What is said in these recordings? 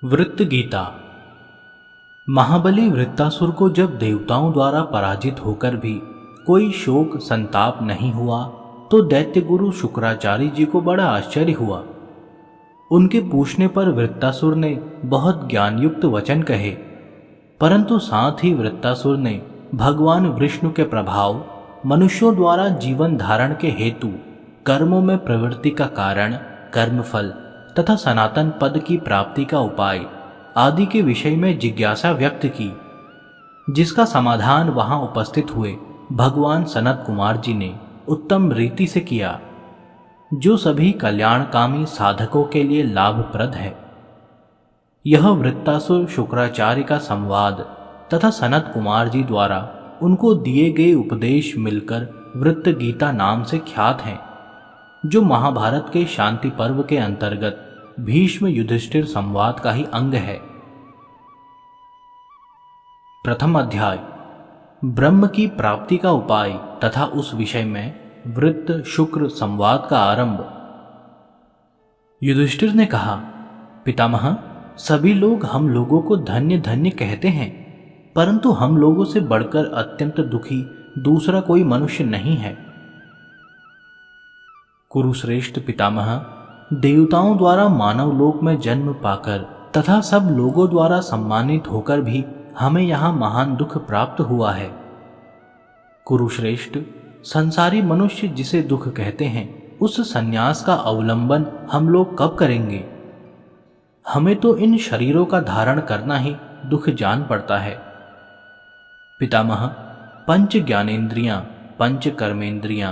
वृत्त गीता। महाबली वृत्तासुर को जब देवताओं द्वारा पराजित होकर भी कोई शोक संताप नहीं हुआ तो दैत्य गुरु शुक्राचार्य जी को बड़ा आश्चर्य हुआ। उनके पूछने पर वृत्तासुर ने बहुत ज्ञानयुक्त वचन कहे, परंतु साथ ही वृत्तासुर ने भगवान विष्णु के प्रभाव, मनुष्यों द्वारा जीवन धारण के हेतु, कर्मों में प्रवृत्ति का कारण, कर्मफल तथा सनातन पद की प्राप्ति का उपाय आदि के विषय में जिज्ञासा व्यक्त की, जिसका समाधान वहां उपस्थित हुए भगवान सनत कुमार जी ने उत्तम रीति से किया, जो सभी कल्याणकामी साधकों के लिए लाभप्रद है। यह वृत्तासुर शुक्राचार्य का संवाद तथा सनत कुमार जी द्वारा उनको दिए गए उपदेश मिलकर वृत्त गीता नाम से ख्यात हैं, जो महाभारत के शांति पर्व के अंतर्गत भीष्म युधिष्ठिर संवाद का ही अंग है। प्रथम अध्याय, ब्रह्म की प्राप्ति का उपाय तथा उस विषय में वृत्त शुक्र संवाद का आरंभ। युधिष्ठिर ने कहा, पितामह, सभी लोग हम लोगों को धन्य धन्य कहते हैं, परंतु हम लोगों से बढ़कर अत्यंत दुखी दूसरा कोई मनुष्य नहीं है। कुरुश्रेष्ठ पितामह, देवताओं द्वारा मानव लोक में जन्म पाकर तथा सब लोगों द्वारा सम्मानित होकर भी हमें यहाँ महान दुख प्राप्त हुआ है। कुरुश्रेष्ठ, संसारी मनुष्य जिसे दुख कहते हैं, उस संन्यास का अवलंबन हम लोग कब करेंगे? हमें तो इन शरीरों का धारण करना ही दुख जान पड़ता है। पितामह, पंच ज्ञानेन्द्रियां, पंच कर्मेंद्रियां,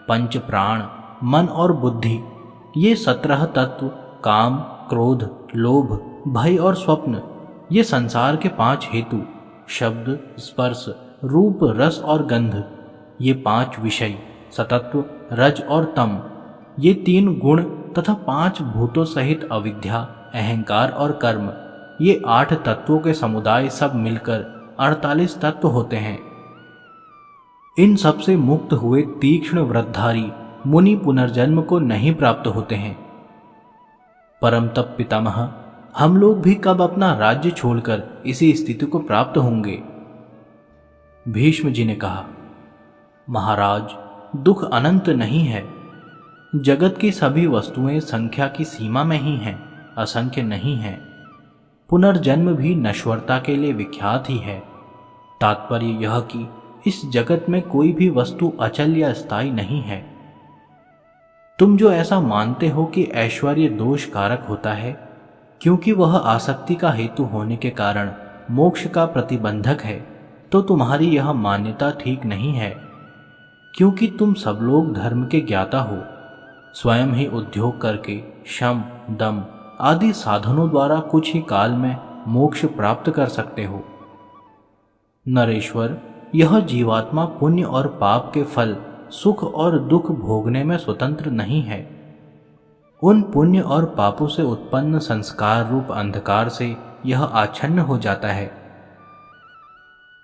पंच प्राण, मन और बुद्धि, ये 17 तत्व, काम, क्रोध, लोभ, भय और स्वप्न, ये संसार के 5 हेतु, शब्द, स्पर्श, रूप, रस और गंध, ये 5 विषय, सतत्व, रज और तम, ये 3 गुण तथा 5 भूतों सहित अविद्या, अहंकार और कर्म, ये 8 तत्वों के समुदाय सब मिलकर 48 तत्व होते हैं। इन सब से मुक्त हुए तीक्ष्ण व्रतधारी मुनि पुनर्जन्म को नहीं प्राप्त होते हैं। परम तप पितामह, हम लोग भी कब अपना राज्य छोड़कर इसी स्थिति को प्राप्त होंगे? भीष्म जी ने कहा, महाराज, दुख अनंत नहीं है। जगत की सभी वस्तुएं संख्या की सीमा में ही हैं, असंख्य नहीं है। पुनर्जन्म भी नश्वरता के लिए विख्यात ही है। तात्पर्य यह कि इस जगत में कोई भी वस्तु अचल या स्थायी नहीं है। तुम जो ऐसा मानते हो कि ऐश्वर्य दोष कारक होता है, क्योंकि वह आसक्ति का हेतु होने के कारण मोक्ष का प्रतिबंधक है, तो तुम्हारी यह मान्यता ठीक नहीं है, क्योंकि तुम सब लोग धर्म के ज्ञाता हो। स्वयं ही उद्योग करके शम, दम आदि साधनों द्वारा कुछ ही काल में मोक्ष प्राप्त कर सकते हो। नरेश्वर, यह जीवात्मा पुण्य और पाप के फल, सुख और दुख भोगने में स्वतंत्र नहीं है। उन पुण्य और पापों से उत्पन्न संस्कार रूप अंधकार से यह आच्छन्न हो जाता है।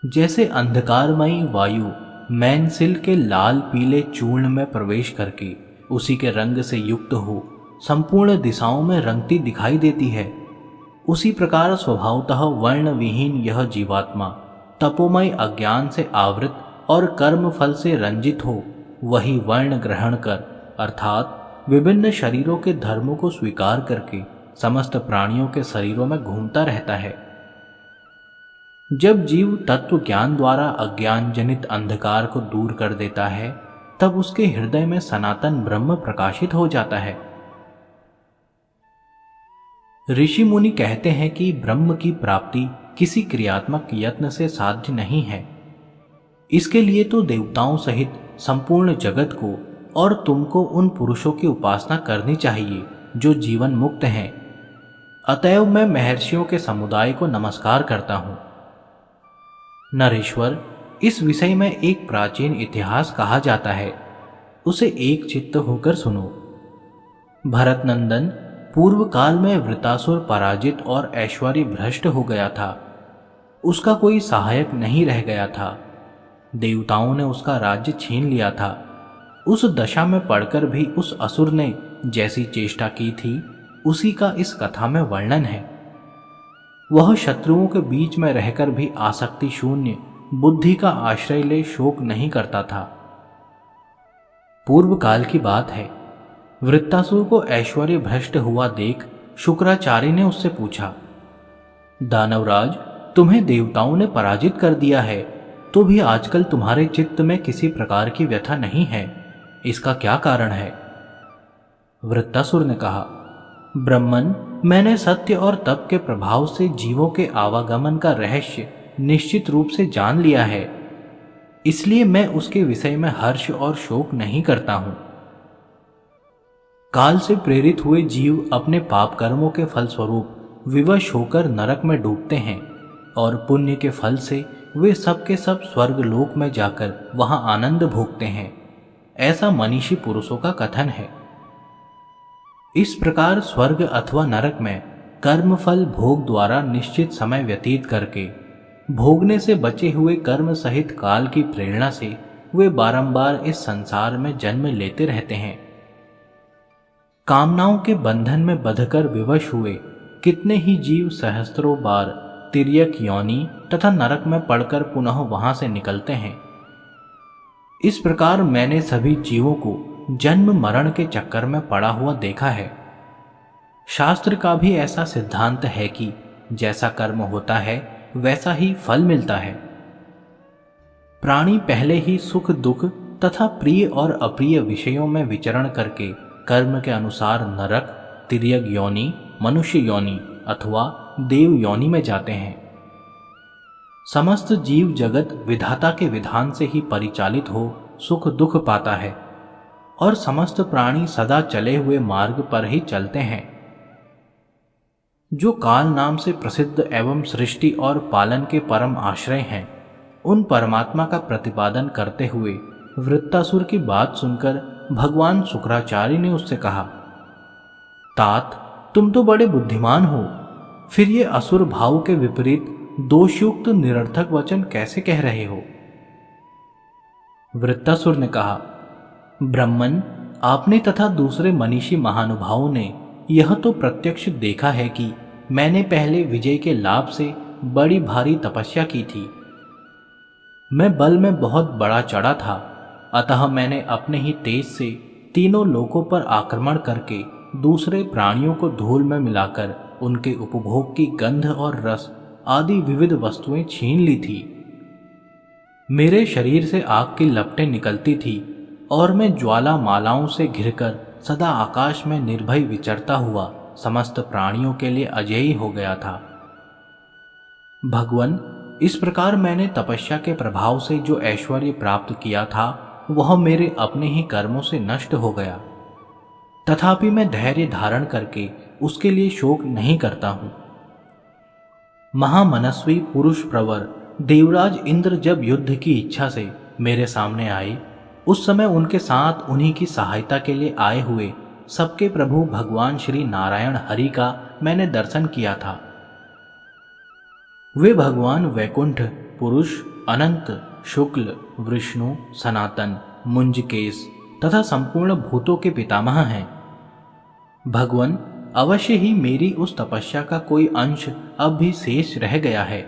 जैसे अंधकारमयी वायु मैनसिल के लाल पीले चूर्ण में प्रवेश करके उसी के रंग से युक्त हो संपूर्ण दिशाओं में रंगती दिखाई देती है, उसी प्रकार स्वभावतः वर्ण विहीन यह जीवात्मा तपोमय अज्ञान से आवृत और कर्म फल से रंजित हो वही वर्ण ग्रहण कर, अर्थात विभिन्न शरीरों के धर्मों को स्वीकार करके समस्त प्राणियों के शरीरों में घूमता रहता है। जब जीव तत्व ज्ञान द्वारा अज्ञान जनित अंधकार को दूर कर देता है, तब उसके हृदय में सनातन ब्रह्म प्रकाशित हो जाता है। ऋषि मुनि कहते हैं कि ब्रह्म की प्राप्ति किसी क्रियात्मक यत्न से साध्य नहीं है। इसके लिए तो देवताओं सहित संपूर्ण जगत को और तुमको उन पुरुषों की उपासना करनी चाहिए जो जीवन मुक्त हैं। अतएव मैं महर्षियों के समुदाय को नमस्कार करता हूं। नरेश्वर, इस विषय में एक प्राचीन इतिहास कहा जाता है, उसे एक चित्त होकर सुनो। भरत नंदन, पूर्व काल में वृतासुर पराजित और ऐश्वर्य भ्रष्ट हो गया था। उसका कोई सहायक नहीं रह गया था। देवताओं ने उसका राज्य छीन लिया था। उस दशा में पड़कर भी उस असुर ने जैसी चेष्टा की थी, उसी का इस कथा में वर्णन है। वह शत्रुओं के बीच में रहकर भी आसक्ति शून्य बुद्धि का आश्रय ले शोक नहीं करता था। पूर्व काल की बात है, वृत्तासुर को ऐश्वर्य भ्रष्ट हुआ देख शुक्राचार्य ने उससे पूछा, दानवराज, तुम्हें देवताओं ने पराजित कर दिया है, तो भी आजकल तुम्हारे चित्त में किसी प्रकार की व्यथा नहीं है, इसका क्या कारण है? वृत्तासुर ने कहा, ब्रह्मन, मैंने सत्य और तप के प्रभाव से जीवों के आवागमन का रहस्य निश्चित रूप से जान लिया है, इसलिए मैं उसके विषय में हर्ष और शोक नहीं करता हूं। काल से प्रेरित हुए जीव अपने पाप कर्मों के फलस्वरूप विवश होकर नरक में डूबते हैं और पुण्य के फल से वे सब के सब स्वर्ग लोक में जाकर वहां आनंद भोगते हैं, ऐसा मनीषी पुरुषों का कथन है। इस प्रकार स्वर्ग अथवा नरक में कर्मफल भोग द्वारा निश्चित समय व्यतीत करके भोगने से बचे हुए कर्म सहित काल की प्रेरणा से वे बारंबार इस संसार में जन्म लेते रहते हैं। कामनाओं के बंधन में बंधकर विवश हुए कितने ही जीव सहस्त्रों बार तिर्यक योनि तथा नरक में पड़कर पुनः वहां से निकलते हैं। इस प्रकार मैंने सभी जीवों को जन्म मरण के चक्कर में पड़ा हुआ देखा है। शास्त्र का भी ऐसा सिद्धांत है कि जैसा कर्म होता है वैसा ही फल मिलता है। प्राणी पहले ही सुख दुख तथा प्रिय और अप्रिय विषयों में विचरण करके कर्म के अनुसार नरक, तिर्यक योनि, मनुष्य योनि अथवा देव योनि में जाते हैं। समस्त जीव जगत विधाता के विधान से ही परिचालित हो सुख दुख पाता है और समस्त प्राणी सदा चले हुए मार्ग पर ही चलते हैं। जो काल नाम से प्रसिद्ध एवं सृष्टि और पालन के परम आश्रय हैं, उन परमात्मा का प्रतिपादन करते हुए वृत्तासुर की बात सुनकर भगवान शुक्राचार्य ने उससे कहा, तात, तुम तो बड़े बुद्धिमान हो, फिर ये असुर भाव के विपरीत दोषयुक्त निरर्थक वचन कैसे कह रहे हो? वृत्तासुर ने कहा, ब्रह्मन, आपने तथा दूसरे मनीषी महानुभावों ने यह तो प्रत्यक्ष देखा है कि मैंने पहले विजय के लाभ से बड़ी भारी तपस्या की थी। मैं बल में बहुत बड़ा चढ़ा था, अतः मैंने अपने ही तेज से तीनों लोकों पर आक्रमण करके दूसरे प्राणियों को धूल में मिलाकर उनके उपभोग की गंध और रस आदि विविध वस्तुएं छीन ली थी। मेरे शरीर से आग की लपटें निकलती थी और मैं ज्वाला मालाओं से घिरकर सदा आकाश में निर्भय विचरता हुआ समस्त प्राणियों के लिए अजेय हो गया था। भगवन, इस प्रकार मैंने तपस्या के प्रभाव से जो ऐश्वर्य प्राप्त किया था वह मेरे अपने ही कर्मों से नष्ट हो गया। तथापि मैं धैर्य धारण करके उसके लिए शोक नहीं करता हूं। महामनस्वी पुरुष प्रवर देवराज इंद्र जब युद्ध की इच्छा से मेरे सामने आए, उस समय उनके साथ उन्हीं की सहायता के लिए आए हुए सबके प्रभु भगवान श्री नारायण हरि का मैंने दर्शन किया था। वे भगवान वैकुंठ, पुरुष, अनंत, शुक्ल, विष्णु, सनातन, मुंजकेश तथा संपूर्ण भूतों के पितामह हैं। भगवान, अवश्य ही मेरी उस तपस्या का कोई अंश अब भी शेष रह गया है,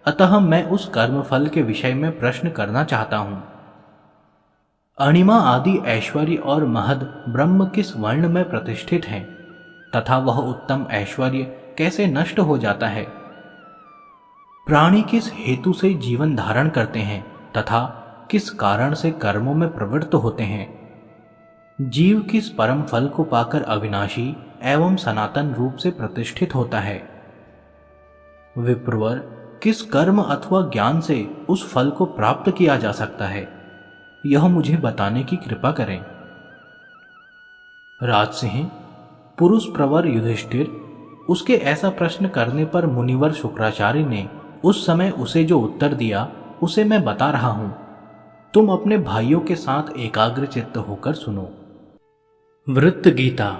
अतः मैं उस कर्मफल के विषय में प्रश्न करना चाहता हूं। अणिमा आदि ऐश्वर्य और महद ब्रह्म किस वर्ण में प्रतिष्ठित हैं तथा वह उत्तम ऐश्वर्य कैसे नष्ट हो जाता है? प्राणी किस हेतु से जीवन धारण करते हैं तथा किस कारण से कर्मों में प्रवृत्त होते हैं? जीव किस परम फल को पाकर अविनाशी एवं सनातन रूप से प्रतिष्ठित होता है? विप्रवर, किस कर्म अथवा ज्ञान से उस फल को प्राप्त किया जा सकता है, यह मुझे बताने की कृपा करें। राजसिंह, पुरुष प्रवर युधिष्ठिर, उसके ऐसा प्रश्न करने पर मुनिवर शुक्राचार्य ने उस समय उसे जो उत्तर दिया उसे मैं बता रहा हूं। तुम अपने भाइयों के साथ एकाग्र चित्त होकर सुनो। वृत्त गीता,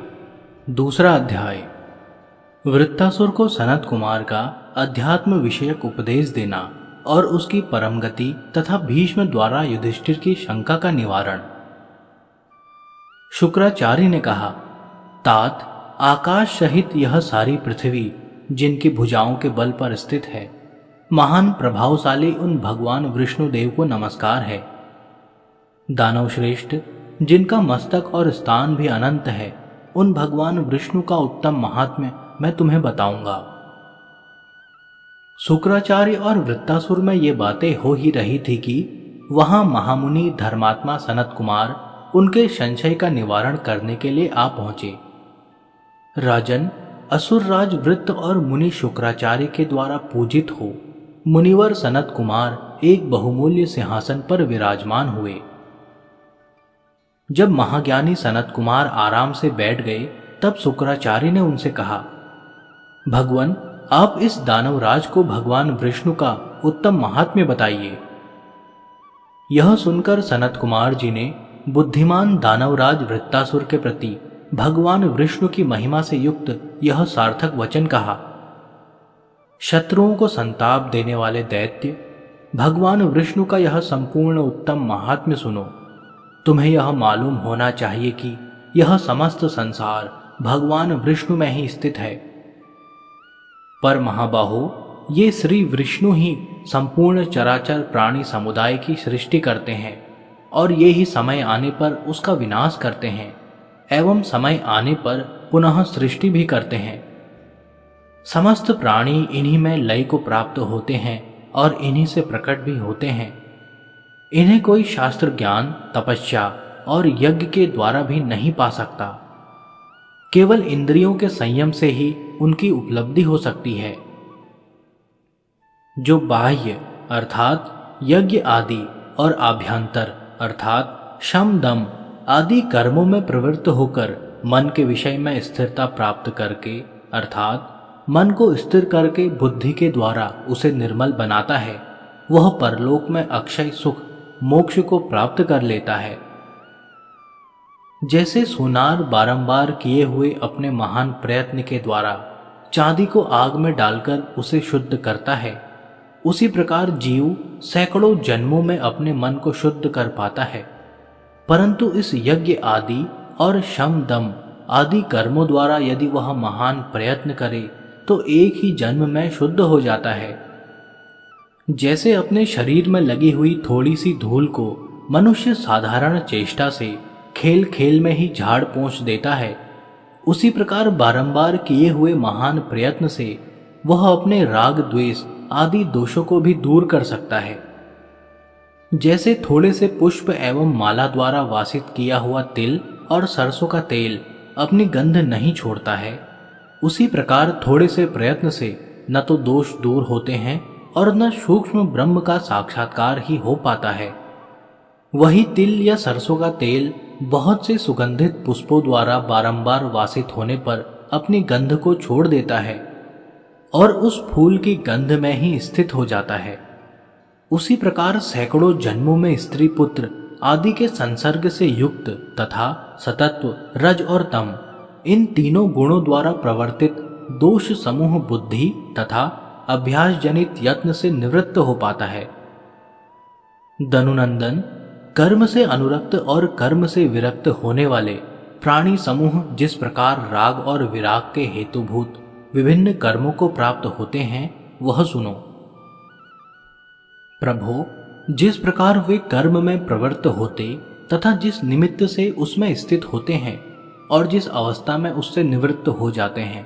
दूसरा अध्याय। वृत्तासुर को सनत कुमार का अध्यात्म विषयक उपदेश देना और उसकी परम गति तथा भीष्म द्वारा युधिष्ठिर की शंका का निवारण। शुक्राचार्य ने कहा, तात, आकाश सहित यह सारी पृथ्वी जिनकी भुजाओं के बल पर स्थित है, महान प्रभावशाली उन भगवान विष्णुदेव को नमस्कार है। दानव श्रेष्ठ, जिनका मस्तक और स्थान भी अनंत है, उन भगवान विष्णु का उत्तम महात्म्य मैं तुम्हें बताऊंगा। शुक्राचार्य और वृत्तासुर में ये बातें हो ही रही थी कि वहां महामुनि धर्मात्मा सनत कुमार उनके संशय का निवारण करने के लिए आ पहुंचे। राजन, असुरराज वृत्त और मुनि शुक्राचार्य के द्वारा पूजित हो मुनिवर सनत कुमार एक बहुमूल्य सिंहासन पर विराजमान हुए। जब महाज्ञानी सनत कुमार आराम से बैठ गए, तब शुक्राचार्य ने उनसे कहा, भगवान, आप इस दानवराज को भगवान विष्णु का उत्तम महात्म्य बताइए। यह सुनकर सनत कुमार जी ने बुद्धिमान दानवराज वृत्तासुर के प्रति भगवान विष्णु की महिमा से युक्त यह सार्थक वचन कहा। शत्रुओं को संताप देने वाले दैत्य, भगवान विष्णु का यह संपूर्ण उत्तम महात्म्य सुनो। तुम्हें यह मालूम होना चाहिए कि यह समस्त संसार भगवान विष्णु में ही स्थित है। पर महाबाहो, ये श्री विष्णु ही संपूर्ण चराचर प्राणी समुदाय की सृष्टि करते हैं और ये ही समय आने पर उसका विनाश करते हैं एवं समय आने पर पुनः सृष्टि भी करते हैं। समस्त प्राणी इन्हीं में लय को प्राप्त होते हैं और इन्हीं से प्रकट भी होते हैं। इन्हें कोई शास्त्र ज्ञान, तपस्या और यज्ञ के द्वारा भी नहीं पा सकता। केवल इंद्रियों के संयम से ही उनकी उपलब्धि हो सकती है। जो बाह्य अर्थात यज्ञ आदि और आभ्यंतर अर्थात शम दम आदि कर्मों में प्रवृत्त होकर मन के विषय में स्थिरता प्राप्त करके अर्थात मन को स्थिर करके बुद्धि के द्वारा उसे निर्मल बनाता है, वह परलोक में अक्षय सुख मोक्ष को प्राप्त कर लेता है। जैसे सोनार बारंबार किए हुए अपने महान प्रयत्न के द्वारा चांदी को आग में डालकर उसे शुद्ध करता है, उसी प्रकार जीव सैकड़ों जन्मों में अपने मन को शुद्ध कर पाता है। परंतु इस यज्ञ आदि और शम दम आदि कर्मों द्वारा यदि वह महान प्रयत्न करे तो एक ही जन्म में शुद्ध हो जाता है। जैसे अपने शरीर में लगी हुई थोड़ी सी धूल को मनुष्य साधारण चेष्टा से खेल खेल में ही झाड़ पोंछ देता है, उसी प्रकार बारंबार किए हुए महान प्रयत्न से वह अपने राग द्वेष आदि दोषों को भी दूर कर सकता है। जैसे थोड़े से पुष्प एवं माला द्वारा वासित किया हुआ तिल और सरसों का तेल अपनी गंध नहीं छोड़ता है, उसी प्रकार थोड़े से प्रयत्न से न तो दोष दूर होते हैं और न सूक्ष्म ब्रह्म का साक्षात्कार ही हो पाता है। वही तिल या सरसों का तेल बहुत से सुगंधित पुष्पों द्वारा बारंबार वासित होने पर अपनी गंध को छोड़ देता है और उस फूल की गंध में ही स्थित हो जाता है। उसी प्रकार सैकड़ों जन्मों में स्त्री पुत्र आदि के संसर्ग से युक्त तथा सतत्व रज और तम इन तीनों गुणों द्वारा प्रवर्तित दोष समूह बुद्धि तथा अभ्यास जनित यत्न से निवृत्त हो पाता है। दनुनंदन, कर्म से अनुरक्त और कर्म से विरक्त होने वाले प्राणी समूह जिस प्रकार राग और विराग के हेतुभूत विभिन्न कर्मों को प्राप्त होते हैं, वह सुनो। प्रभो, जिस प्रकार वे कर्म में प्रवृत्त होते तथा जिस निमित्त से उसमें स्थित होते हैं और जिस अवस्था में उससे निवृत्त हो जाते हैं,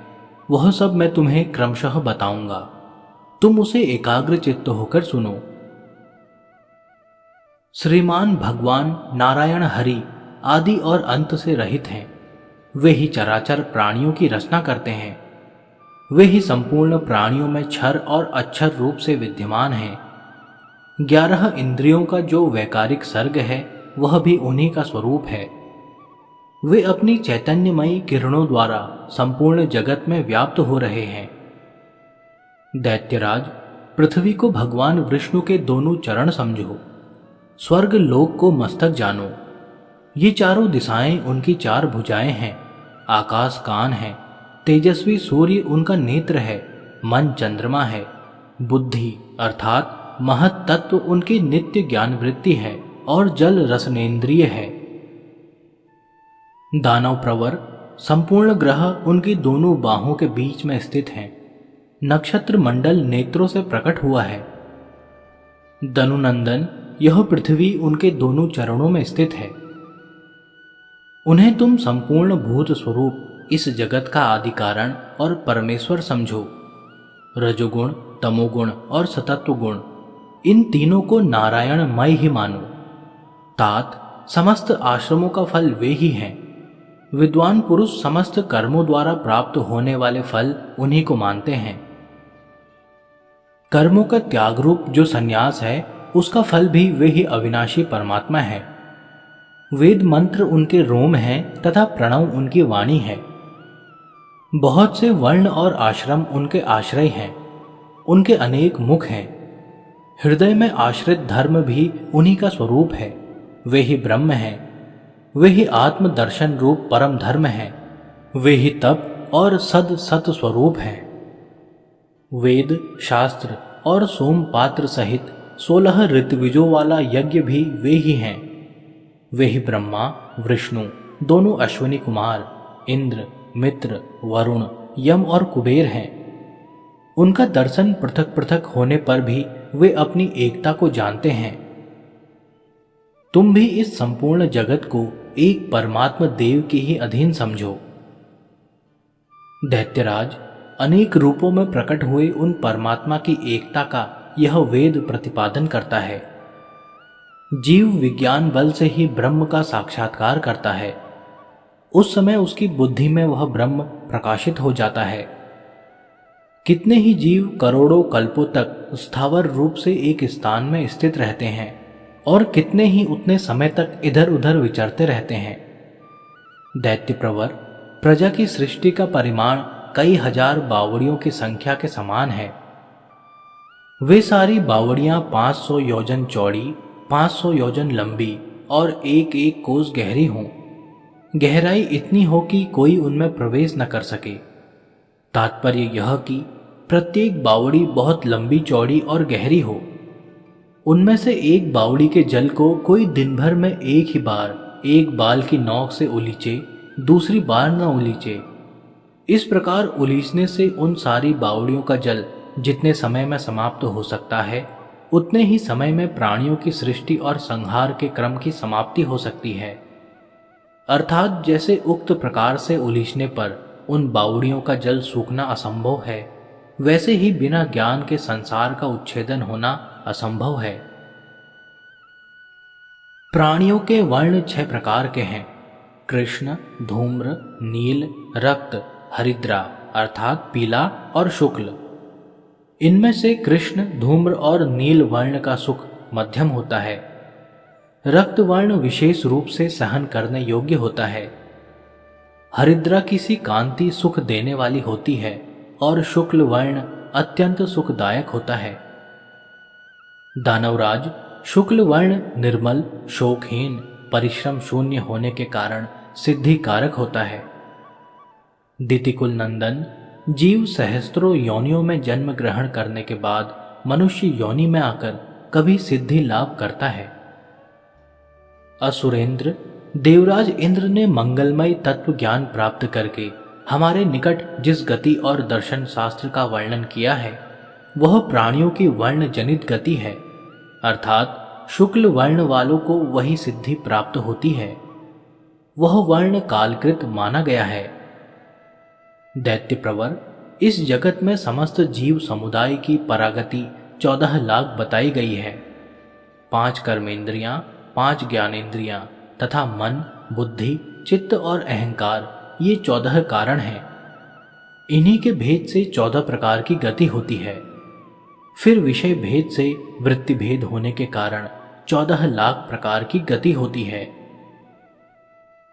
वह सब मैं तुम्हें क्रमशः बताऊंगा। तुम उसे एकाग्र चित्त होकर सुनो। श्रीमान भगवान नारायण हरि आदि और अंत से रहित हैं। वे ही चराचर प्राणियों की रचना करते हैं। वे ही संपूर्ण प्राणियों में क्षर और अक्षर रूप से विद्यमान हैं। 11 इंद्रियों का जो वैकारिक सर्ग है, वह भी उन्हीं का स्वरूप है। वे अपनी चैतन्यमयी किरणों द्वारा संपूर्ण जगत में व्याप्त हो रहे हैं। दैत्यराज, पृथ्वी को भगवान विष्णु के दोनों चरण समझो, स्वर्ग लोक को मस्तक जानो। ये चारों दिशाएं उनकी 4 भुजाएं हैं। आकाश कान है, तेजस्वी सूर्य उनका नेत्र है, मन चंद्रमा है, बुद्धि अर्थात महत तत्व उनकी नित्य ज्ञान वृत्ति है और जल रसनेन्द्रिय है। दानव प्रवर संपूर्ण ग्रह उनकी दोनों बाहों के बीच में स्थित हैं। नक्षत्र मंडल नेत्रों से प्रकट हुआ है। दनुनंदन, यह पृथ्वी उनके दोनों चरणों में स्थित है। उन्हें तुम संपूर्ण भूत स्वरूप इस जगत का आदि कारण और परमेश्वर समझो। रजोगुण, तमोगुण और सतत्व गुण, इन तीनों को नारायणमय ही मानो। तात समस्त आश्रमों का फल वे ही हैं। विद्वान पुरुष समस्त कर्मों द्वारा प्राप्त होने वाले फल उन्हीं को मानते हैं। कर्मों का त्याग रूप जो संन्यास है, उसका फल भी वे ही अविनाशी परमात्मा है। वेद मंत्र उनके रोम हैं तथा प्रणव उनकी वाणी है। बहुत से वर्ण और आश्रम उनके आश्रय हैं। उनके अनेक मुख हैं। हृदय में आश्रित धर्म भी उन्हीं का स्वरूप है। वे ही ब्रह्म हैं। वे ही आत्म दर्शन रूप परम धर्म हैं। वे ही तप और सद सत स्वरूप हैं। वेद, शास्त्र और सोमपात्र सहित 16 ऋतविजों वाला यज्ञ भी वे ही हैं। वे ही ब्रह्मा, विष्णु, दोनों अश्विनी कुमार, इंद्र, मित्र, वरुण, यम और कुबेर हैं। उनका दर्शन पृथक पृथक होने पर भी वे अपनी एकता को जानते हैं। तुम भी इस संपूर्ण जगत को एक परमात्मा देव के ही अधीन समझो। दैत्यराज, अनेक रूपों में प्रकट हुए उन परमात्मा की एकता का यह वेद प्रतिपादन करता है। जीव विज्ञान बल से ही ब्रह्म का साक्षात्कार करता है। उस समय उसकी बुद्धि में वह ब्रह्म प्रकाशित हो जाता है। कितने ही जीव करोड़ों कल्पों तक स्थावर रूप से एक स्थान में स्थित रहते हैं और कितने ही उतने समय तक इधर उधर विचरते रहते हैं। दैत्य प्रवर, प्रजा की सृष्टि का परिमाण कई हजार बावड़ियों की संख्या के समान है। वे सारी बावड़ियां 500 योजन चौड़ी, 500 योजन लंबी और एक एक कोस गहरी हों। गहराई इतनी हो कि कोई उनमें प्रवेश न कर सके। तात्पर्य यह कि प्रत्येक बावड़ी बहुत लंबी चौड़ी और गहरी हो। उनमें से एक बावड़ी के जल को कोई दिन भर में एक ही बार एक बाल की नोक से उलीचे, दूसरी बार न उलीचे। इस प्रकार उलीचने से उन सारी बावड़ियों का जल जितने समय में समाप्त हो सकता है, उतने ही समय में प्राणियों की सृष्टि और संहार के क्रम की समाप्ति हो सकती है। अर्थात जैसे उक्त प्रकार से उलीचने पर उन बावड़ियों का जल सूखना असंभव है, वैसे ही बिना ज्ञान के संसार का उच्छेदन होना असंभव है। प्राणियों के वर्ण 6 प्रकार के हैं: कृष्ण, धूम्र, नील, रक्त, हरिद्रा अर्थात पीला और शुक्ल। इनमें से कृष्ण, धूम्र और नील वर्ण का सुख मध्यम होता है। रक्त वर्ण विशेष रूप से सहन करने योग्य होता है। हरिद्रा की सी कांति सुख देने वाली होती है और शुक्ल वर्ण अत्यंत सुखदायक होता है। दानवराज, शुक्ल वर्ण निर्मल, शोकहीन, परिश्रम शून्य होने के कारण सिद्धि कारक होता है। दितिकुल नंदन, जीव सहस्त्रों योनियों में जन्म ग्रहण करने के बाद मनुष्य योनि में आकर कभी सिद्धि लाभ करता है। असुरेंद्र, देवराज इंद्र ने मंगलमय तत्व ज्ञान प्राप्त करके हमारे निकट जिस गति और दर्शन शास्त्र का वर्णन किया है, वह प्राणियों की वर्ण जनित गति है। अर्थात शुक्ल वर्ण वालों को वही सिद्धि प्राप्त होती है। वह वर्ण कालकृत माना गया है। दैत्य प्रवर, इस जगत में समस्त जीव समुदाय की परागति 14 लाख बताई गई है। 5 कर्मेंद्रियां, 5 ज्ञानेंद्रियां तथा मन, बुद्धि, चित्त और अहंकार, ये 14 कारण हैं। इन्हीं के भेद से 14 प्रकार की गति होती है। फिर विषय भेद से वृत्ति भेद होने के कारण 14 लाख प्रकार की गति होती है।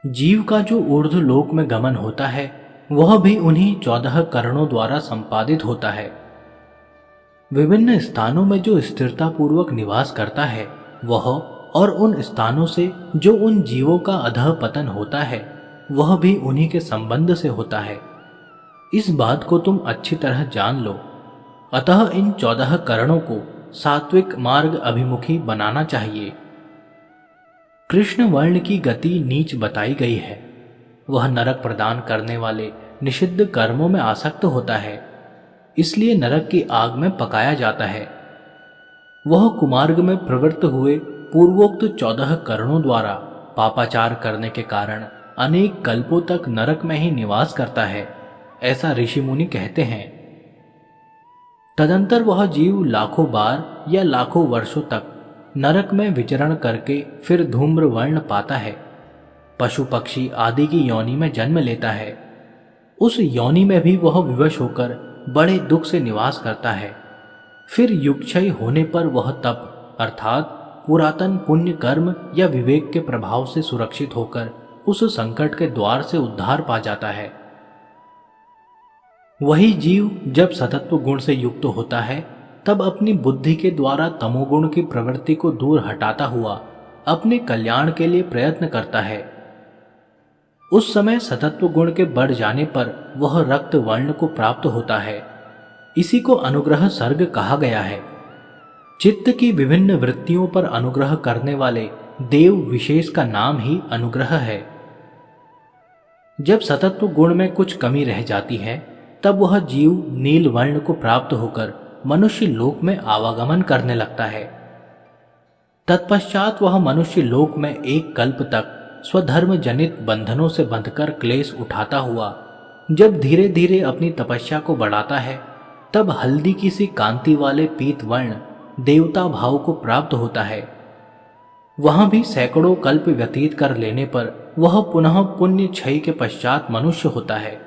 जीव का जो ऊर्ध्व लोक में गमन होता है, वह भी उन्हीं 14 करणों द्वारा संपादित होता है। विभिन्न स्थानों में जो स्थिरता पूर्वक निवास करता है, वह और उन स्थानों से जो उन जीवों का अधः पतन होता है, वह भी उन्हीं के संबंध से होता है। इस बात को तुम अच्छी तरह जान लो। अतः इन 14 करणों को सात्विक मार्ग अभिमुखी बनाना चाहिए। कृष्ण वर्ण की गति नीच बताई गई है। वह नरक प्रदान करने वाले निषिद्ध कर्मों में आसक्त होता है। इसलिए नरक की आग में पकाया जाता है। वह कुमार्ग में प्रवृत्त हुए पूर्वोक्त 14 करणों द्वारा पापाचार करने के कारण अनेक कल्पों तक नरक में ही निवास करता है, ऐसा ऋषि मुनि कहते हैं। तदंतर वह जीव लाखों बार या लाखों वर्षों तक नरक में विचरण करके फिर धूम्र वर्ण पाता है, पशु पक्षी आदि की योनि में जन्म लेता है। उस योनि में भी वह विवश होकर बड़े दुख से निवास करता है। फिर युगक्षय होने पर वह तप अर्थात पुरातन पुण्य कर्म या विवेक के प्रभाव से सुरक्षित होकर उस संकट के द्वार से उद्धार पा जाता है। वही जीव जब सतत्व गुण से युक्त होता है तब अपनी बुद्धि के द्वारा तमोगुण की प्रवृत्ति को दूर हटाता हुआ अपने कल्याण के लिए प्रयत्न करता है। उस समय सतत्व गुण के बढ़ जाने पर वह रक्त वर्ण को प्राप्त होता है। इसी को अनुग्रह सर्ग कहा गया है। चित्त की विभिन्न वृत्तियों पर अनुग्रह करने वाले देव विशेष का नाम ही अनुग्रह है। जब सतत्व गुण में कुछ कमी रह जाती है तब वह जीव नील वर्ण को प्राप्त होकर मनुष्य लोक में आवागमन करने लगता है। तत्पश्चात वह मनुष्य लोक में एक कल्प तक स्वधर्म जनित बंधनों से बंधकर क्लेश उठाता हुआ जब धीरे धीरे अपनी तपस्या को बढ़ाता है तब हल्दी की सी कांति वाले पीत वर्ण देवता भाव को प्राप्त होता है। वहां भी सैकड़ों कल्प व्यतीत कर लेने पर वह पुनः पुण्य क्षय के पश्चात मनुष्य होता है।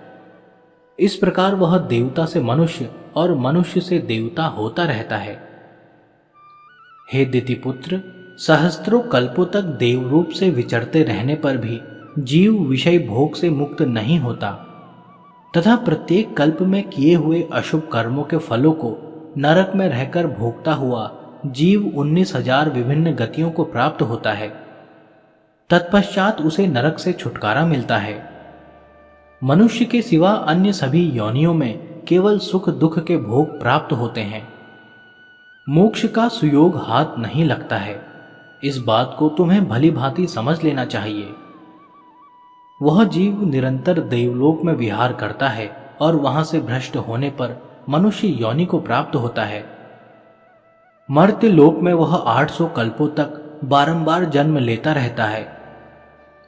इस प्रकार वह देवता से मनुष्य और मनुष्य से देवता होता रहता है। हे दितिपुत्र, सहस्त्रों कल्पों तक देव रूप से विचरते रहने पर भी जीव विषय भोग से मुक्त नहीं होता तथा प्रत्येक कल्प में किए हुए अशुभ कर्मों के फलों को नरक में रहकर भोगता हुआ जीव 19,000 विभिन्न गतियों को प्राप्त होता है। तत्पश्चात उसे नरक से छुटकारा मिलता है। मनुष्य के सिवा अन्य सभी योनियों में केवल सुख दुख के भोग प्राप्त होते हैं। मोक्ष का सुयोग हाथ नहीं लगता है। इस बात को तुम्हें भली भांति समझ लेना चाहिए। वह जीव निरंतर देवलोक में विहार करता है और वहां से भ्रष्ट होने पर मनुष्य योनि को प्राप्त होता है। मर्त्य लोक में वह 800 कल्पों तक बारंबार जन्म लेता रहता है।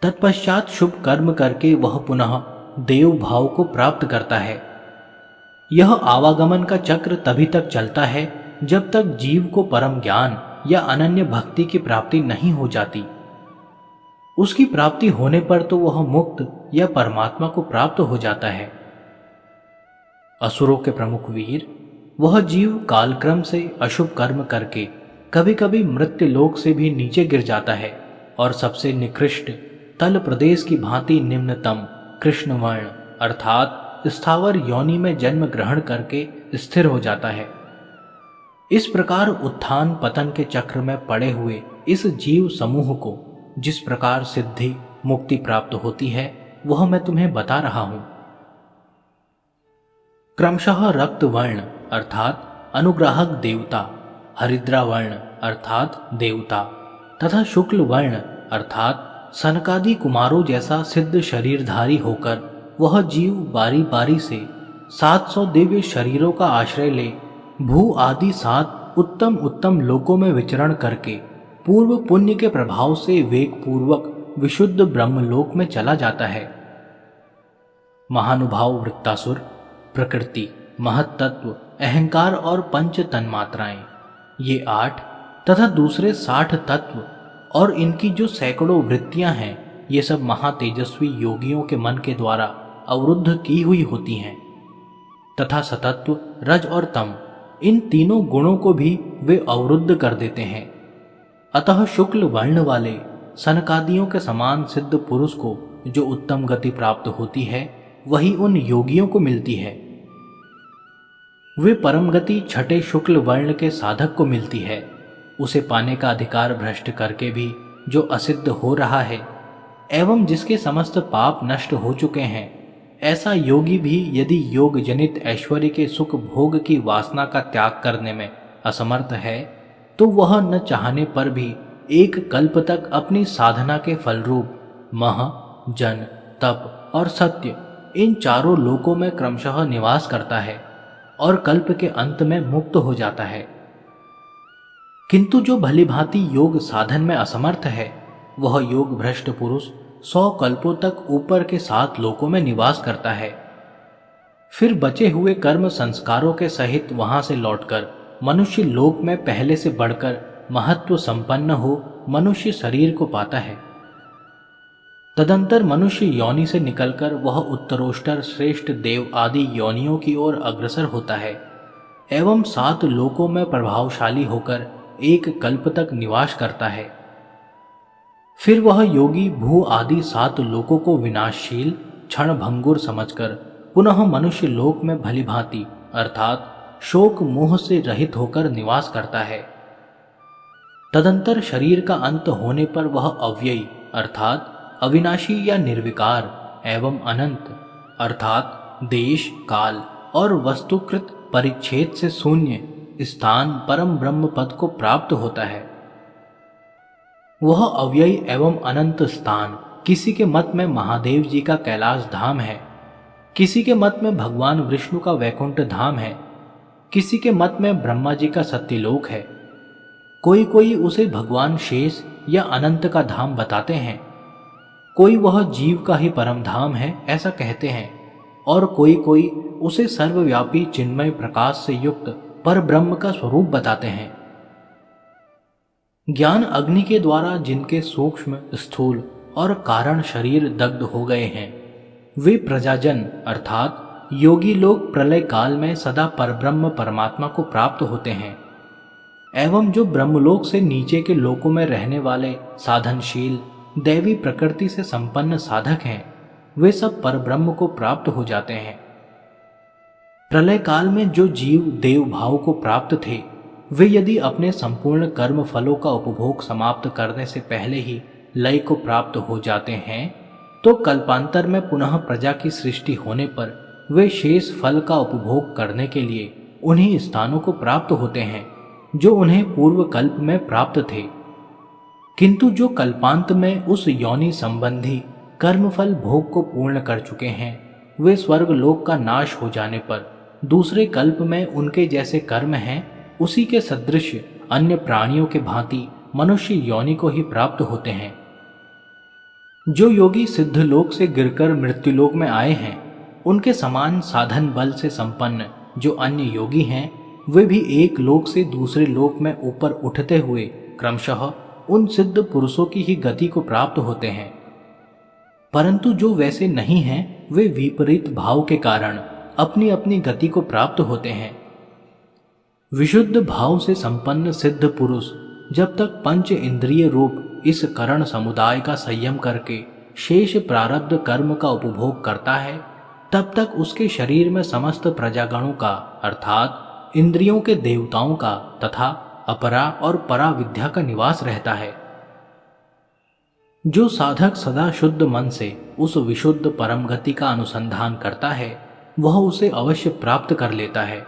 तत्पश्चात शुभ कर्म करके वह पुनः देव भाव को प्राप्त करता है। यह आवागमन का चक्र तभी तक चलता है जब तक जीव को परम ज्ञान या अनन्य भक्ति की प्राप्ति नहीं हो जाती। उसकी प्राप्ति होने पर तो वह मुक्त या परमात्मा को प्राप्त हो जाता है। असुरों के प्रमुख वीर वह जीव कालक्रम से अशुभ कर्म करके कभी कभी मृत्यु लोक से भी नीचे गिर जाता है और सबसे निकृष्ट तल प्रदेश की भांति निम्नतम कृष्ण वर्ण अर्थात स्थावर योनि में जन्म ग्रहण करके स्थिर हो जाता है। इस प्रकार उत्थान पतन के चक्र में पड़े हुए इस जीव समूह को जिस प्रकार सिद्धि मुक्ति प्राप्त होती है वह मैं तुम्हें बता रहा हूं। क्रमशः रक्त वर्ण अर्थात अनुग्राहक देवता, हरिद्रा वर्ण अर्थात देवता तथा शुक्ल वर्ण अर्थात सनकादि कुमारों जैसा सिद्ध शरीरधारी होकर वह जीव बारी बारी से 700 दिव्य शरीरों का आश्रय ले भू आदि 7 उत्तम उत्तम लोकों में विचरण करके पूर्व पुण्य के प्रभाव से वेग पूर्वक विशुद्ध ब्रह्मलोक में चला जाता है। महानुभाव वृत्तासुर प्रकृति, महत्तत्व, अहंकार और पंच तन्मात्राएं ये 8 तथा दूसरे 60 तत्व और इनकी जो सैकड़ों वृत्तियां हैं ये सब महातेजस्वी योगियों के मन के द्वारा अवरुद्ध की हुई होती हैं तथा सतत्व, रज और तम इन तीनों गुणों को भी वे अवरुद्ध कर देते हैं। अतः शुक्ल वर्ण वाले सनकादियों के समान सिद्ध पुरुष को जो उत्तम गति प्राप्त होती है वही उन योगियों को मिलती है। वे परम गति छठे शुक्ल वर्ण के साधक को मिलती है। उसे पाने का अधिकार भ्रष्ट करके भी जो असिद्ध हो रहा है एवं जिसके समस्त पाप नष्ट हो चुके हैं, ऐसा योगी भी यदि योग जनित ऐश्वर्य के सुख भोग की वासना का त्याग करने में असमर्थ है तो वह न चाहने पर भी एक कल्प तक अपनी साधना के फलरूप मह, जन, तप और सत्य इन चारों लोकों में क्रमशः निवास करता है और कल्प के अंत में मुक्त हो जाता है। किंतु जो भली भांति योग साधन में असमर्थ है, वह योग भ्रष्ट पुरुष 100 कल्पों तक ऊपर के 7 लोकों में निवास करता है। फिर बचे हुए कर्म संस्कारों के सहित वहां से लौटकर मनुष्य लोक में पहले से बढ़कर महत्व संपन्न हो मनुष्य शरीर को पाता है। तदंतर मनुष्य योनि से निकलकर वह उत्तरोत्तर श्रेष्ठ देव आदि योनियों की ओर अग्रसर होता है एवं 7 लोकों में प्रभावशाली होकर 1 कल्प तक निवास करता है। फिर वह योगी भू आदि 7 लोकों को विनाशशील क्षण भंगुर समझकर पुनः मनुष्य लोक में भली भांति अर्थात शोक मोह से रहित होकर निवास करता है। तदंतर शरीर का अंत होने पर वह अव्ययी अर्थात अविनाशी या निर्विकार एवं अनंत अर्थात देश काल और वस्तुकृत परिच्छेद से शून्य स्थान परम ब्रह्म पद को प्राप्त होता है। वह अव्ययी एवं अनंत स्थान किसी के मत में महादेव जी का कैलाश धाम है, किसी के मत में भगवान विष्णु का वैकुंठ धाम है, किसी के मत में ब्रह्मा जी का सत्यलोक है। कोई उसे भगवान शेष या अनंत का धाम बताते हैं, कोई वह जीव का ही परम धाम है ऐसा कहते हैं, और कोई उसे सर्वव्यापी चिन्मय प्रकाश से युक्त पर ब्रह्म का स्वरूप बताते हैं। ज्ञान अग्नि के द्वारा जिनके सूक्ष्म स्थूल और कारण शरीर दग्ध हो गए हैं, वे प्रजाजन अर्थात योगी लोग प्रलय काल में सदा परब्रह्म परमात्मा को प्राप्त होते हैं एवं जो ब्रह्मलोक से नीचे के लोकों में रहने वाले साधनशील दैवी प्रकृति से संपन्न साधक हैं, वे सब परब्रह्म को प्राप्त हो जाते हैं। प्रलय काल में जो जीव देव भाव को प्राप्त थे, वे यदि अपने संपूर्ण कर्म फलों का उपभोग समाप्त करने से पहले ही लय को प्राप्त हो जाते हैं, तो कल्पांतर में पुनः प्रजा की सृष्टि होने पर वे शेष फल का उपभोग करने के लिए उन्हीं स्थानों को प्राप्त होते हैं जो उन्हें पूर्व कल्प में प्राप्त थे। किंतु जो कल्पांत में उस योनि संबंधी कर्मफल भोग को पूर्ण कर चुके हैं, वे स्वर्ग लोक का नाश हो जाने पर दूसरे कल्प में उनके जैसे कर्म हैं उसी के सदृश अन्य प्राणियों के भांति मनुष्य योनि को ही प्राप्त होते हैं। जो योगी सिद्ध लोक से गिरकर मृत्युलोक में आए हैं, उनके समान साधन बल से संपन्न जो अन्य योगी हैं, वे भी एक लोक से दूसरे लोक में ऊपर उठते हुए क्रमशः उन सिद्ध पुरुषों की ही गति को प्राप्त होते हैं। परंतु जो वैसे नहीं हैं, वे विपरीत भाव के कारण अपनी अपनी गति को प्राप्त होते हैं। विशुद्ध भाव से संपन्न सिद्ध पुरुष जब तक पंच इंद्रिय रूप इस करण समुदाय का संयम करके शेष प्रारब्ध कर्म का उपभोग करता है, तब तक उसके शरीर में समस्त प्रजागणों का अर्थात इंद्रियों के देवताओं का तथा अपरा और परा विद्या का निवास रहता है। जो साधक सदा शुद्ध मन से उस विशुद्ध परम गति का अनुसंधान करता है, वह उसे अवश्य प्राप्त कर लेता है।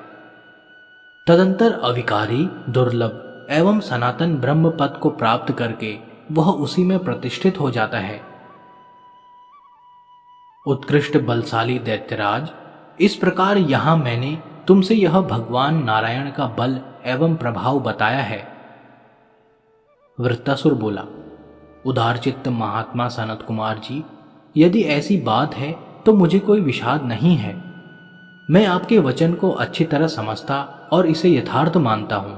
तदंतर अविकारी दुर्लभ एवं सनातन ब्रह्म पद को प्राप्त करके वह उसी में प्रतिष्ठित हो जाता है। उत्कृष्ट बलशाली दैत्यराज, इस प्रकार यहां मैंने तुमसे यह भगवान नारायण का बल एवं प्रभाव बताया है। वृत्तासुर बोला, उदारचित्त महात्मा सनत कुमार जी, यदि ऐसी बात है तो मुझे कोई विषाद नहीं है। मैं आपके वचन को अच्छी तरह समझता और इसे यथार्थ मानता हूं।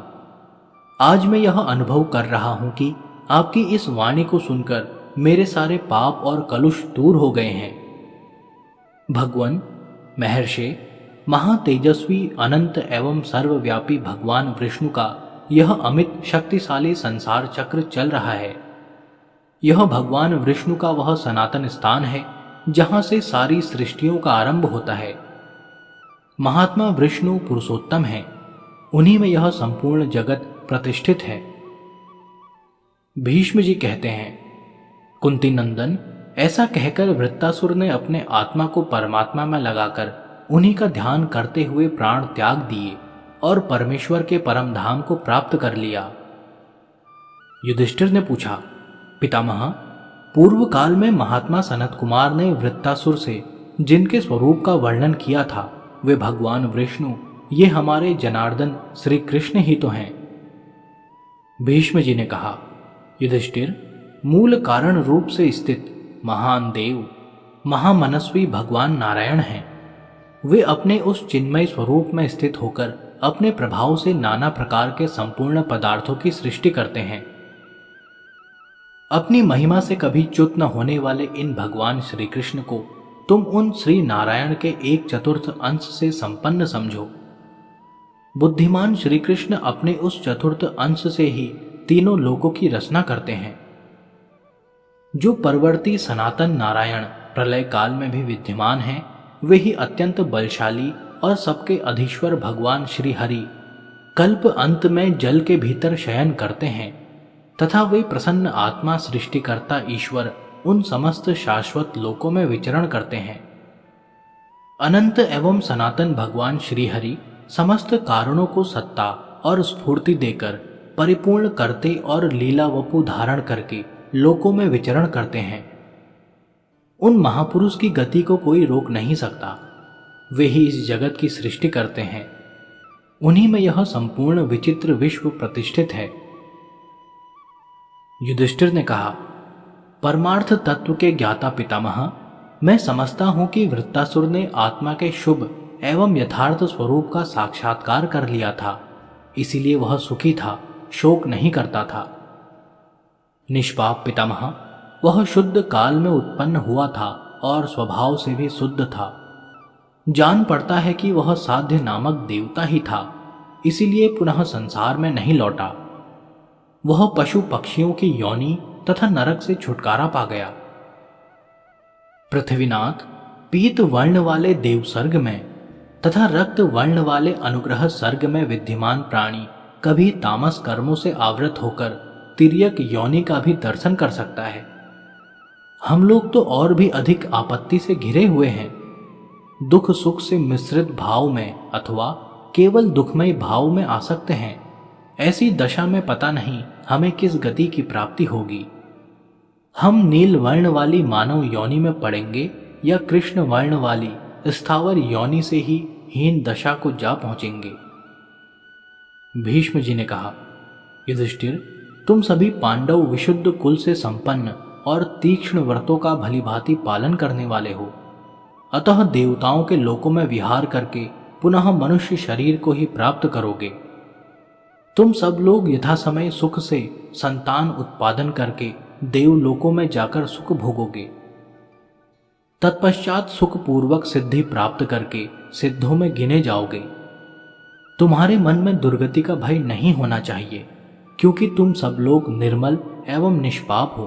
आज मैं यह अनुभव कर रहा हूं कि आपकी इस वाणी को सुनकर मेरे सारे पाप और कलुष दूर हो गए हैं। भगवान महर्षि महातेजस्वी अनंत एवं सर्वव्यापी भगवान विष्णु का यह अमित शक्तिशाली संसार चक्र चल रहा है। यह भगवान विष्णु का वह सनातन स्थान है जहां से सारी सृष्टियों का आरंभ होता है। महात्मा विष्णु पुरुषोत्तम है, उन्हीं में यह संपूर्ण जगत प्रतिष्ठित है। भीष्म जी कहते हैं, कुंती नंदन, ऐसा कहकर वृत्तासुर ने अपने आत्मा को परमात्मा में लगाकर उन्हीं का ध्यान करते हुए प्राण त्याग दिए और परमेश्वर के परम धाम को प्राप्त कर लिया। युधिष्ठिर ने पूछा, पितामह, पूर्व काल में महात्मा सनत कुमार ने वृत्तासुर से जिनके स्वरूप का वर्णन किया था, वे भगवान विष्णु ये हमारे जनार्दन श्री कृष्ण ही तो हैं। भीष्म जी ने कहा, युधिष्ठिर, मूल कारण रूप से स्थित महान देव महामनस्वी भगवान नारायण हैं। वे अपने उस चिन्मय स्वरूप में स्थित होकर अपने प्रभाव से नाना प्रकार के संपूर्ण पदार्थों की सृष्टि करते हैं। अपनी महिमा से कभी च्युत न होने वाले इन भगवान श्री कृष्ण को तुम उन श्री नारायण के 1/4 अंश से संपन्न समझो। बुद्धिमान श्री कृष्ण अपने उस चतुर्थ अंश से ही तीनों लोकों की रचना करते हैं। जो परवर्ती सनातन नारायण प्रलय काल में भी विद्यमान हैं, वे ही अत्यंत बलशाली और सबके अधीश्वर भगवान श्री हरि कल्प अंत में जल के भीतर शयन करते हैं तथा वे प्रसन्न आत्मा सृष्टिकर्ता ईश्वर उन समस्त शाश्वत लोकों में विचरण करते हैं। अनंत एवं सनातन भगवान श्री हरि समस्त कारणों को सत्ता और स्फूर्ति देकर परिपूर्ण करते और लीला वपु धारण करके लोकों में विचरण करते हैं। उन महापुरुष की गति को कोई रोक नहीं सकता। वे ही इस जगत की सृष्टि करते हैं। उन्हीं में यह संपूर्ण विचित्र विश्व प्रतिष्ठित है। युधिष्ठिर ने कहा, परमार्थ तत्व के ज्ञाता पितामह, मैं समझता हूं कि वृत्तासुर ने आत्मा के शुभ एवं यथार्थ स्वरूप का साक्षात्कार कर लिया था, इसीलिए वह सुखी था, शोक नहीं करता था। निष्पाप पितामह, वह शुद्ध काल में उत्पन्न हुआ था और स्वभाव से भी शुद्ध था। जान पड़ता है कि वह साध्य नामक देवता ही था, इसीलिए पुनः संसार में नहीं लौटा। वह पशु पक्षियों की योनि तथा नरक से छुटकारा पा गया। पृथ्वीनाथ, पीत वर्ण वाले देव सर्ग में तथा रक्त वर्ण वाले अनुग्रह सर्ग में विद्यमान प्राणी कभी तामस कर्मों से आवृत होकर तिर्यक योनि का भी दर्शन कर सकता है। हम लोग तो और भी अधिक आपत्ति से घिरे हुए हैं। दुख सुख से मिश्रित भाव में अथवा केवल दुखमय भाव में आसक्त हैं। ऐसी दशा में पता नहीं हमें किस गति की प्राप्ति होगी। हम नील वर्ण वाली मानव योनि में पड़ेंगे या कृष्ण वर्ण वाली स्थावर योनि से ही हीन दशा को जा पहुंचेंगे। भीष्म जी ने कहा, युधिष्ठिर, तुम सभी पांडव विशुद्ध कुल से संपन्न और तीक्ष्ण व्रतों का भलीभांति पालन करने वाले हो, अतः देवताओं के लोकों में विहार करके पुनः मनुष्य शरीर को ही प्राप्त करोगे। तुम सब लोग यथा समय सुख से संतान उत्पादन करके देवलोकों में जाकर सुख भोगोगे। तत्पश्चात सुख पूर्वक सिद्धि प्राप्त करके सिद्धों में गिने जाओगे। तुम्हारे मन में दुर्गति का भय नहीं होना चाहिए, क्योंकि तुम सब लोग निर्मल एवं निष्पाप हो।